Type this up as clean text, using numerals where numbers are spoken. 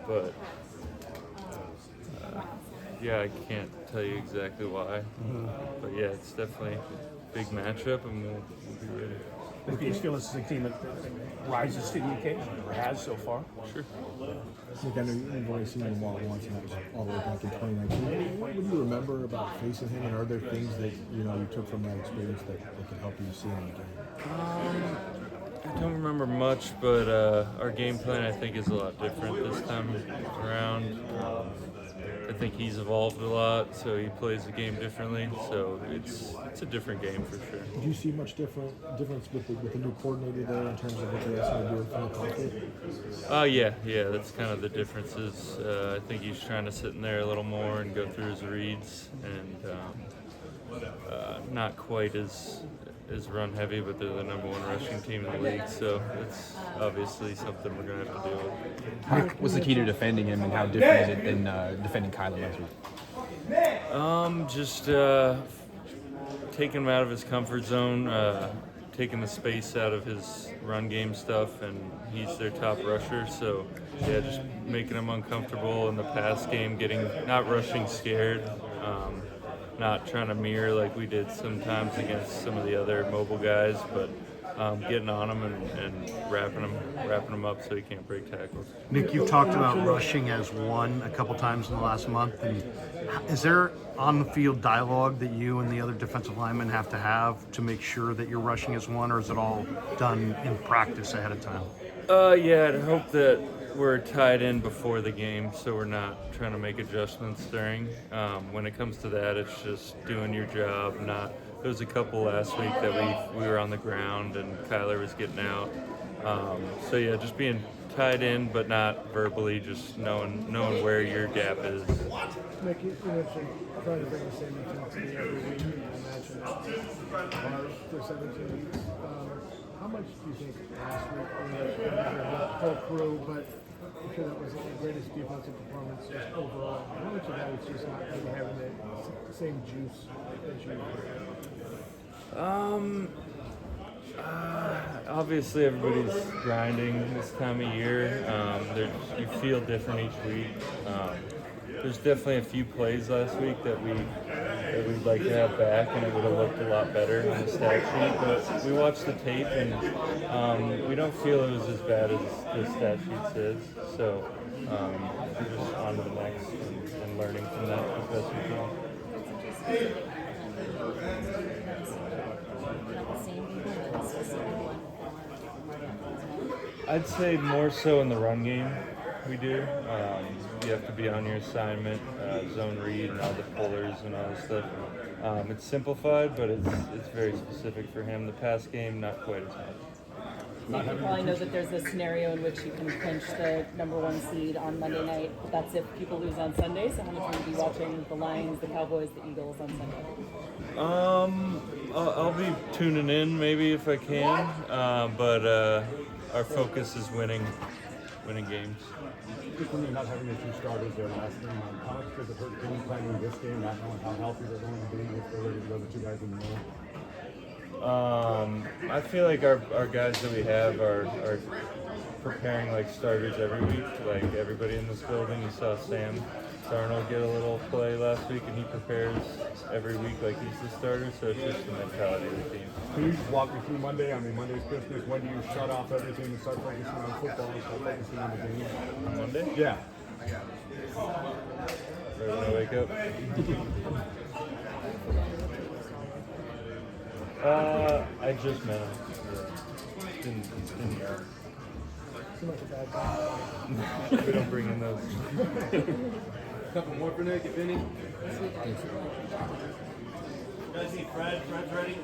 but yeah, I can't tell you exactly why. But yeah, it's definitely a big matchup, and we'll be ready. Do you feel this is a team that rises to the occasion, or has so far? Sure. Nick, I know you've only seen him once, and that was all the way back in 2019. What do you remember about facing him, and are there things that you took from that experience that can help you see him again? I don't remember much, but our game plan I think is a lot different this time around. I think he's evolved a lot, so he plays the game differently. So it's a different game for sure. Do you see much difference with the new coordinator there in terms of what they're asking to do from the conflict? Yeah, that's kind of the differences. I think he's trying to sit in there a little more and go through his reads, and not quite as run heavy, but they're the number one rushing team in the league, so it's obviously something we're going to have to deal with. Nick, what's the key to defending him, and how different is it than defending Kyler last week? Just taking him out of his comfort zone, taking the space out of his run game stuff, and he's their top rusher, so yeah, just making him uncomfortable in the pass game, not rushing scared, not trying to mirror like we did sometimes against some of the other mobile guys, but getting on him and wrapping him up so he can't break tackles. Nick, you've talked about rushing as one a couple times in the last month. And is there on-the-field dialogue that you and the other defensive linemen have to make sure that you're rushing as one, or is it all done in practice ahead of time? Yeah, I'd hope that we're tied in before the game, so we're not trying to make adjustments during. When it comes to that, it's just doing your job. There was a couple last week that we were on the ground and Kyler was getting out. So yeah, just being tied in, but not verbally, just knowing where your gap is. Nick, you mentioned trying to bring the same intensity every week. You mentioned hard for 17 weeks. How much do you think last week, the whole crew, but I'm sure that was the greatest defensive performance overall. How much of that was just not maybe having the same juice as you? Obviously everybody's grinding this time of year. You feel different each week. There's definitely a few plays last week that we'd like to have back, and it would have looked a lot better in the stat sheet. But we watched the tape, and we don't feel it was as bad as the stat sheet says. So we're just on to the next and learning from that as best we can. I'd say more so in the run game we do. You have to be on your assignment, zone read and all the pullers and all this stuff. It's simplified, but it's very specific for him. The pass game, not quite as much. You probably know that there's a scenario in which you can clinch the number one seed on Monday night. That's if people lose on Sunday. So how much will you be watching the Lions, the Cowboys, the Eagles on Sunday? I'll be tuning in maybe if I can, but our focus is winning games. Just when you're not having the two starters there last game, how much does it hurt game planning this game, not knowing how healthy they're going to be with the other two guys in the middle? I feel like our guys that we have are preparing like starters every week. Like everybody in this building, you saw Sam Darnold get a little play last week, and he prepares every week like he's the starter. So it's just the mentality of the team. Can you just walk me through Monday? I mean, Monday's Christmas. When do you shut off everything and start focusing on football and start focusing on the game? On Monday? Yeah. Right when I wake up. I just met him. Didn't know. Too much of a bad guy. We don't bring in those. Couple more for Nick, if any. Guys need Fred. Fred's ready.